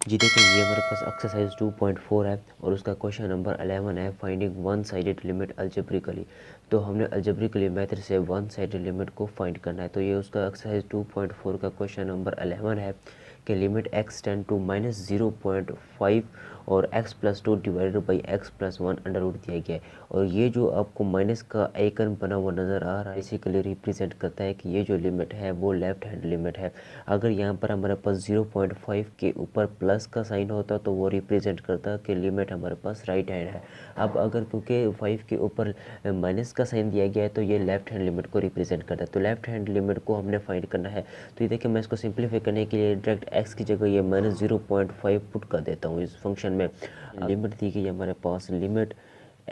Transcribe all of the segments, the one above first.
जी देखिए, ये हमारे पास एक्सरसाइज 2.4 है और उसका क्वेश्चन नंबर 11 है, finding one sided limit algebraically. तो हमने अल्जेब्रिकली मेथड से वन साइडेड लिमिट को फाइंड करना है। तो ये उसका एक्सरसाइज 2.4 का क्वेश्चन नंबर 11 है कि लिमिट x टेंड टू -0.5 और x+2 divided by x+1 under root दिया गया है। और ये जो आपको माइनस का आइकन बना हुआ नज़र आ रहा है, बेसिकली रिप्रेजेंट करता है कि ये जो लिमिट है वो लेफ्ट हैंड लिमिट है। अगर यहाँ पर हमारे पास 0.5 के ऊपर प्लस का साइन होता तो वो रिप्रेजेंट करता कि लिमिट हमारे पास राइट हैंड है। अब अगर क्योंकि 5 के ऊपर माइनस का साइन दिया गया है तो ये लेफ्ट हैंड लिमिट को रिप्रेजेंट करता है। तो लेफ्ट हैंड लिमिट को हमने फाइंड करना है। तो ये देखिए, मैं इसको सिंप्लीफाई करने के लिए डायरेक्ट x की जगह ये -0.5 पुट कर देता हूँ इस फंक्शन में। लिमिट दी गई है हमारे पास, लिमिट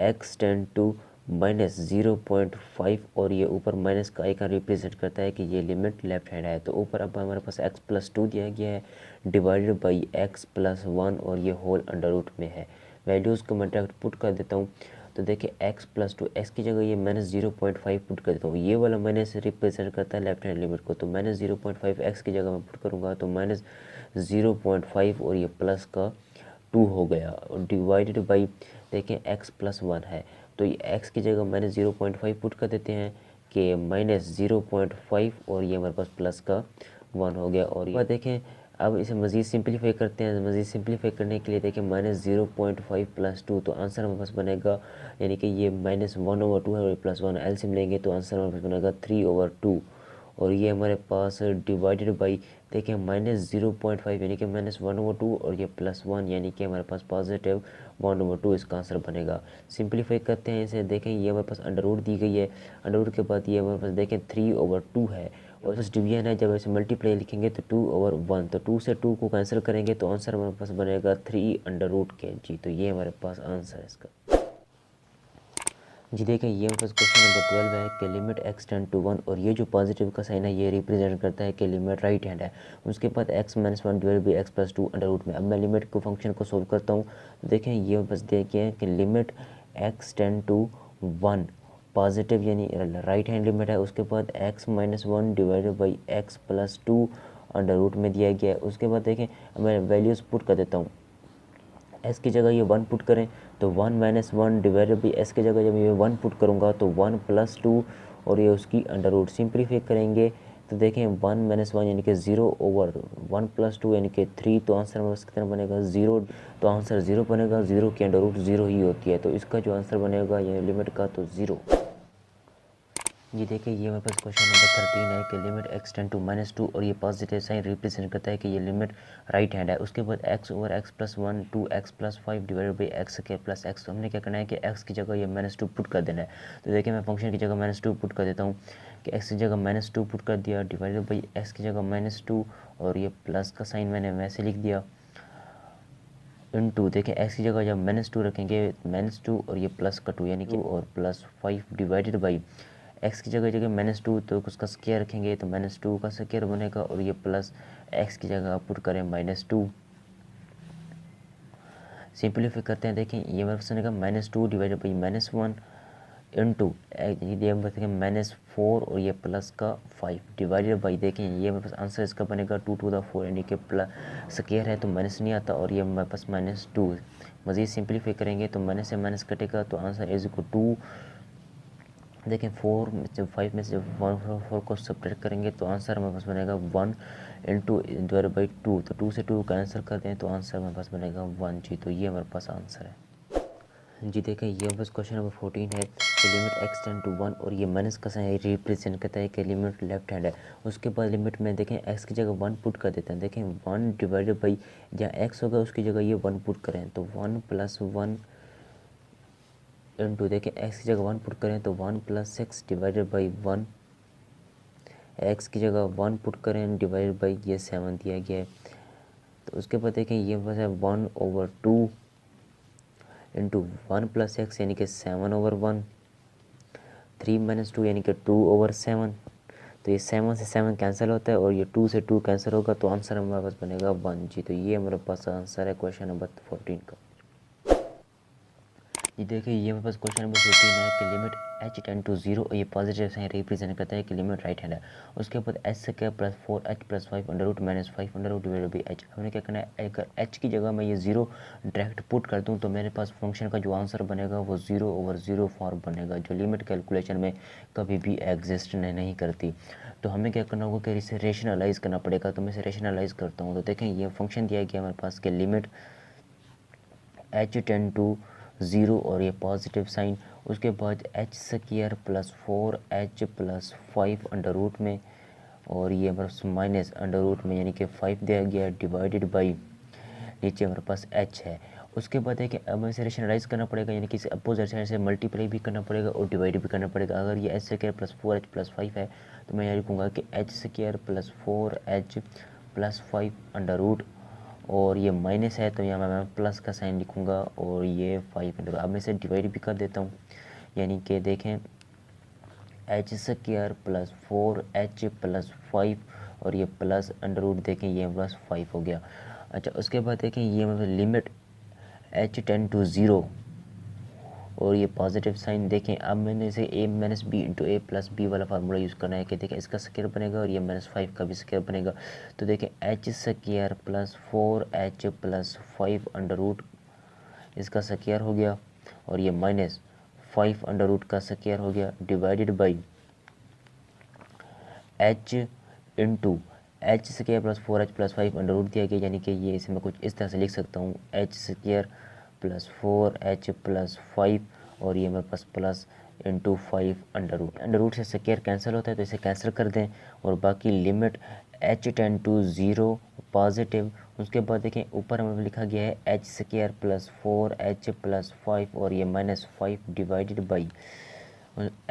x टेंड टू -0.5 और ये ऊपर माइनस का आइकन रिप्रेजेंट करता है कि ये लिमिट लेफ्ट हैंड है। तो ऊपर अब हमारे पास x+2 दिया गया है डिवाइडेड बाई x+1 और ये होल अंडर रूट में है। वैल्यूज़ को मैं डायरेक्ट पुट कर देता हूँ। तो देखिए x+2, x की जगह ये -0.5 पुट कर देता हूँ। ये वाला माइनस रिप्रेजेंट करता है लेफ्ट हैंड लिमिट को। तो -0.5 x की जगह मैं पुट करूँगा तो -0.5 और ये प्लस का 2 हो गया और डिवाइडेड बाई देखिए x+1 है। तो ये x की जगह -0.5 पुट कर देते हैं कि -0.5 और ये हमारे पास प्लस का 1 हो गया। और ये देखें, अब इसे मज़ीद सिंप्लीफाई करते हैं। मज़ीद सिंप्लीफाई करने के लिए देखें -0.5 + 2, तो आंसर हमारे पास बनेगा, यानी कि ये -1/2 है और +1 एलसीएम लेंगे तो आंसर हमारे पास बनेगा 3/2। और ये हमारे पास डिवाइडेड बाई देखिए -0.5 यानी कि -1/2 और ये +1 यानी कि हमारे पास पॉजिटिव 1/2 इसका आंसर बनेगा। सिंप्लीफाई करते हैं इसे, देखें ये हमारे पास अंडर रूट दी गई है। अंडर रूट के बाद ये हमारे पास देखें 3/2 है और बस डिवीजन है। जब इसे मल्टीप्लाई लिखेंगे तो 2/1, तो 2 से 2 को कैंसिल करेंगे तो आंसर हमारे पास बनेगा 3√k जी। तो ये हमारे पास आंसर है इसका। जी देखिए, ये हमारे पास क्वेश्चन नंबर 12 है कि लिमिट x टेंड टू 1 और ये जो पॉजिटिव का साइन है ये रिप्रेजेंट करता है कि लिमिट राइट हैंड है। उसके बाद x-1 divide by x+2 under root में। अब मैं लिमिट को फंक्शन को सोल्व करता हूँ। तो देखें ये बस देखिए कि limit x tend to 1 positive यानी राइट हैंड लिमिट है। उसके बाद x-1 divided by x+2 under root में दिया गया है। उसके बाद देखें मैं वैल्यूज़ पुट कर देता हूँ। एस की जगह ये 1 पुट करें तो 1-1 डिवाइडेड बाई एस की जगह जब ये 1 पुट करूँगा तो 1+2 और ये उसकी अंडर रूट सिंप्लीफाई करेंगे तो देखें 1-1 यानी कि 0/1+2 यानी कि 3, तो आंसर हमारे पास कितना बनेगा 0। तो आंसर 0 बनेगा, 0 की अंडर रूट 0 ही होती है। तो इसका जो आंसर बनेगा ये लिमिट का तो 0। ये देखिए, ये हमारे पास क्वेश्चन नंबर 13 है कि लिमिट x टेंड टू -2 और ये पॉजिटिव साइन रिप्रेजेंट करता है कि ये लिमिट राइट हैंड है। उसके बाद x/x+1 2x+5 divided by x²+x। तो हमने क्या करना है कि x की जगह ये -2 पुट कर देना है। तो देखिए मैं फंक्शन की जगह -2 पुट कर देता हूँ कि x की जगह -2 पुट कर दिया डिवाइडेड बाई x की जगह -2 और ये प्लस का साइन मैंने वैसे लिख दिया इनटू देखिए x की जगह जब -2 रखेंगे -2 और ये प्लस का 2 यानी कि और +5 डिवाइडेड बाई x की जगह -2 तो उसका स्क्वायर रखेंगे तो -2 का स्क्वायर बनेगा और ये प्लस x की जगह पुट करें -2। सिंप्लीफाई करते हैं, देखें ये मेरे पास बनेगा -2 डिवाइडेड बाई -1 इनटू ये हम बताएंगे -4 और ये प्लस का 5 डिवाइडेड बाई देखें ये मेरे पास आंसर इसका बनेगा 2⁴ यानी कि प्लस स्क्वायर है तो माइनस नहीं आता और ये मेरे पास -2। मज़ीद सिंप्लीफाई करेंगे तो माइनस से माइनस कटेगा तो आंसर इज इक्वल टू देखें 4 में जब 5 में से जब 4 को सब्ट्रैक्ट करेंगे तो आंसर हमारे पास बनेगा 1 इंटू डिवाइड बाई 2, तो 2 से 2 का आंसर कर दें तो आंसर हमारे पास बनेगा 1 जी। तो ये हमारे पास आंसर है जी। देखें ये बस क्वेश्चन नंबर 14 है कि लिमिट x टेंड टू 1 और ये माइनस का साइन रिप्रेजेंट करता है कि लिमिट लेफ्ट हैंड है। उसके बाद लिमिट में देखें x की जगह 1 पुट कर देते हैं। देखें 1 डिवाइडेड बाई जहाँ x होगा उसकी जगह ये 1 पुट करें तो 1+1 इंटू देखें x की जगह 1 पुट करें तो 1+6 डिवाइडेड बाई 1, x की जगह 1 पुट करें डिवाइडेड बाई ये 7 दिया गया है। तो उसके बाद देखें ये बस है 1/2 इंटू 1+x यानी कि 7/1, 3-2 यानी कि 2/7। तो ये 7 से 7 कैंसिल होता है और ये 2 से 2 कैंसिल होगा तो आंसर हमारे पास बनेगा 1 जी। तो ये हमारे पास आंसर है क्वेश्चन नंबर 14 का। ये देखिए ये मेरे पास क्वेश्चन नंबर 15 है कि लिमिट h टेंड टू 0 और ये पॉजिटिव साइन रिप्रेजेंट करता है कि लिमिट राइट हैंड है। उसके बाद h square plus 4h plus 5 under root minus 5 under root divided by h। हमने क्या करना है, अगर h की जगह मैं ये 0 डायरेक्ट पुट कर दूँ तो मेरे पास फंक्शन का जो आंसर बनेगा वो 0/0 फॉर्म बनेगा, जो लिमिट कैलकुलेशन में कभी भी एग्जिस्ट नहीं करती। तो हमें क्या करना होगा कि इसे रेशनलाइज करना पड़ेगा। तो मैं इसे रेशनलाइज करता हूँ। तो देखें ये फंक्शन दिया गया हमारे पास कि लिमिट h टेंड टू 0 और ये पॉजिटिव साइन, उसके बाद h square plus 4h plus 5 under root में और ये हमारे पास माइनस अंडर रूट में यानी कि 5 दिया गया डिवाइडेड बाई नीचे हमारे पास h है। उसके बाद है कि अब इसे रेशनलाइज करना पड़ेगा, यानी कि इसे अपोजिट साइड से मल्टीप्लाई भी करना पड़ेगा और डिवाइड भी करना पड़ेगा। अगर ये h square plus 4h plus 5 है तो मैं यहाँ लिखूँगा कि h square plus 4h plus 5 under root और ये माइनस है तो यहाँ मैं प्लस का साइन लिखूँगा और ये 5 अंडर। अब मैं इसे डिवाइड भी कर देता हूँ, यानी कि देखें h square plus 4h plus 5 और ये प्लस अंडर रूट देखें ये प्लस 5 हो गया। अच्छा उसके बाद देखें ये मतलब लिमिट h टेंड टू 0 और ये पॉजिटिव साइन देखें। अब मैंने इसे a minus b into a plus b वाला फार्मूला यूज़ करना है कि देखें इसका स्क्वायर बनेगा और ये -5 का भी स्क्वायर बनेगा। तो देखें h square plus 4h plus 5 under root इसका स्क्वायर हो गया और ये -5 अंडर रूट का स्क्वायर हो गया divided by h into h square plus 4h plus 5 under root दिया गया, यानी कि ये इसे मैं कुछ इस तरह से लिख सकता हूँ h square plus 4h plus 5 और ये मेरे पास प्लस इंटू 5 अंडर रूट से स्क्वायर कैंसिल होता है तो इसे कैंसिल कर दें और बाकी limit h tend to 0 positive. उसके बाद देखें ऊपर हमें लिखा गया है h square plus 4h plus 5 और ये -5 divided by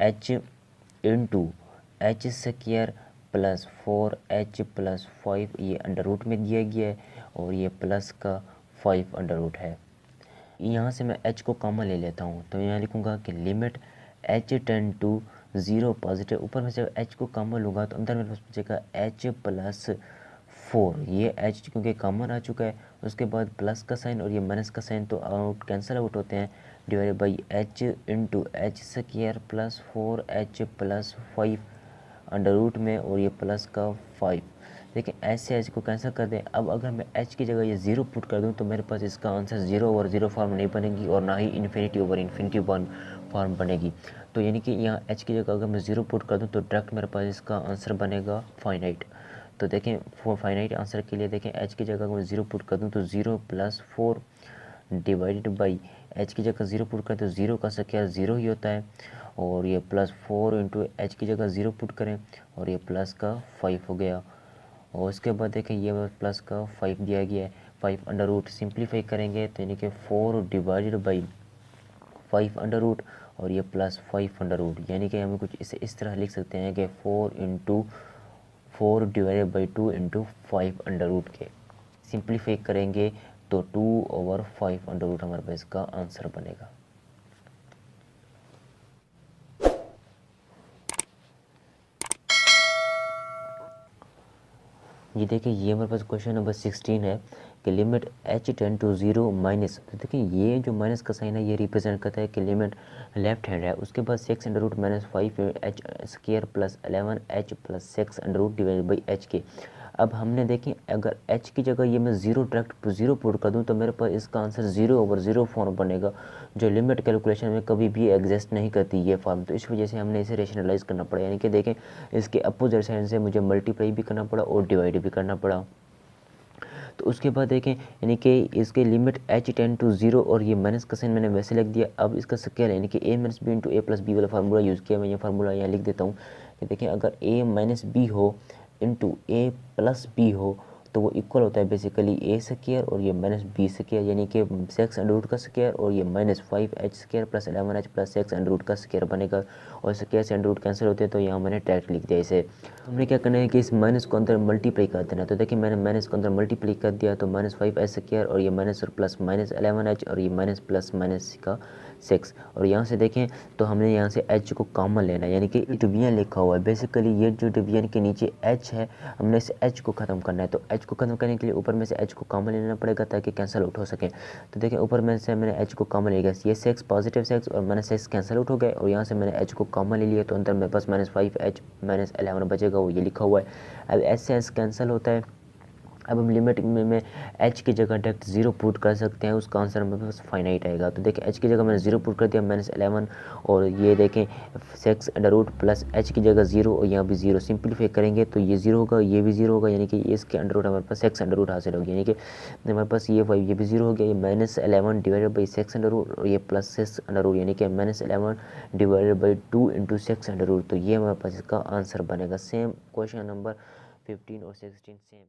h into h square plus 4h plus 5 ये अंडर रूट में दिया गया है और ये प्लस का 5 अंडर रूट है। यहाँ से मैं h को कॉमन ले लेता हूँ तो यहाँ लिखूँगा कि limit h tend to 0 positive, ऊपर में से h को कॉमन लूँगा तो अंदर मेरे पास बचेगा h प्लस 4, ये h क्योंकि कॉमन आ चुका है। उसके बाद प्लस का साइन और ये माइनस का साइन तो आउट कैंसिल आउट होते हैं divided by h into h square plus 4h plus 5 under root में और ये प्लस का 5। देखिए ऐसे h को कैंसिल कर दें। अब अगर मैं h की जगह ये 0 पुट कर दूं तो मेरे पास इसका आंसर 0/0 फॉर्म नहीं बनेगी और ना ही इन्फिनिटी फॉर्म बनेगी। तो यानी कि यहाँ h की जगह अगर मैं 0 पुट कर दूं तो डायरेक्ट मेरे पास इसका आंसर बनेगा फाइनाइट। तो देखें फाइनाइट आंसर के लिए देखें h की जगह अगर मैं 0 पुट कर दूँ तो 0 प्लस 4 डिवाइडेड बाई h की जगह 0 पुट करें तो 0 का स्क्वायर 0 ही होता है और ये प्लस 4 इंटू h की जगह 0 पुट करें और ये प्लस का 5 हो गया। और उसके बाद देखें ये प्लस का 5 दिया गया है, 5 अंडर रूट सिंप्लीफाई करेंगे तो यानी कि 4 डिवाइडेड बाई 5 अंडर रूट और ये प्लस 5 अंडर रूट, यानी कि हम कुछ इसे इस तरह लिख सकते हैं कि 4 divided by 2 into 5 under root के सिंप्लीफाई करेंगे तो 2/5 अंडर रूट हमारे पास इसका आंसर बनेगा। ये देखिए ये हमारे पास क्वेश्चन नंबर 16 है कि limit h tend to 0 minus. तो देखिए ये जो माइनस का साइन है ये रिप्रेजेंट करता है कि लिमिट लेफ्ट हैंड है। उसके बाद 6 under root minus 5 h square plus 11h plus 6 under root divided by h के। अब हमने देखें अगर h की जगह ये मैं 0 डायरेक्ट 0 पुट कर दूं तो मेरे पास इसका आंसर 0/0 फॉर्म बनेगा, जो लिमिट कैलकुलेशन में कभी भी एग्जिस्ट नहीं करती ये फॉर्म। तो इस वजह से हमने इसे रेशनलाइज करना पड़ा, यानी कि देखें इसके अपोजिट साइड से मुझे मल्टीप्लाई भी करना पड़ा और डिवाइड भी करना पड़ा। तो उसके बाद देखें यानी कि इसके लिमिट h टेंड टू 0 और ये माइनस का साइन मैंने वैसे लिख दिया। अब इसका स्क्वायर यानी कि a minus b into a plus b वाला फार्मूला यूज़ किया। मैं ये फार्मूला यहाँ लिख देता हूँ कि देखें अगर a माइनस बी हो इंटू ए प्लस बी हो तो वो इक्वल होता है बेसिकली ए स्क्वायर और ये माइनस बी स्क्वायर, यानी कि 6 अंडर रूट का स्क्वायर और ये -5h square plus 11h plus 6 under root का स्क्वायर बनेगा और स्क्वायर से अंडर रूट कैंसिल होते हैं तो यहाँ मैंने डायरेक्ट लिख दिया इसे। हमने क्या करना है कि इस माइनस को अंदर मल्टीप्लाई कर देना। तो देखिए मैंने माइनस को अंदर मल्टीप्लाई कर दिया तो -5h स्क्वायर और ये माइनस और प्लस -11h और ये माइनस प्लस माइनस का 6। और यहाँ से देखें तो हमने यहाँ से h को कॉमन लेना है, यानी कि डिवीजन लिखा हुआ है। बेसिकली ये जो डिवीजन के नीचे h है, हमने इस h को ख़त्म करना है। तो h को ख़त्म करने के लिए ऊपर में से h को कॉमन लेना पड़ेगा ताकि कैंसिल आउट हो सके। तो देखिए ऊपर में से मैंने h को कॉमन ले लिया, ये 6 पॉजिटिव 6 और -6 कैंसिल आउट हो गए। और यहाँ से मैंने h को कॉमन ले लिया, तो अंदर मेरे पास -5h -11 बचेगा, वो ये लिखा हुआ है। अब h से h कैंसिल होता है। अब हम लिमिट में h की जगह डायरेक्ट 0 पुट कर सकते हैं, उसका आंसर मेरे पास फाइनाइट आएगा। तो देखिए h की जगह मैंने 0 पुट कर दिया, -11, और ये देखें 6 अंडर रूट प्लस h की जगह 0 और यहाँ भी 0, सिंपलीफाई करेंगे तो ये 0 होगा, ये भी 0 होगा, यानी कि इसके अंडर रूट हमारे पास 6 अंडर रूट हासिल होगी, यानी कि हमारे पास ये भी 0 हो गया। ये -11 डिवाइडेड बाई 6 अंडर रूट और ये +6 अंडर रूट, यानी कि -11 divided by 2 into 6 under root. तो ये हमारे पास इसका आंसर बनेगा। सेम क्वेश्चन नंबर 15 और 16 सेम।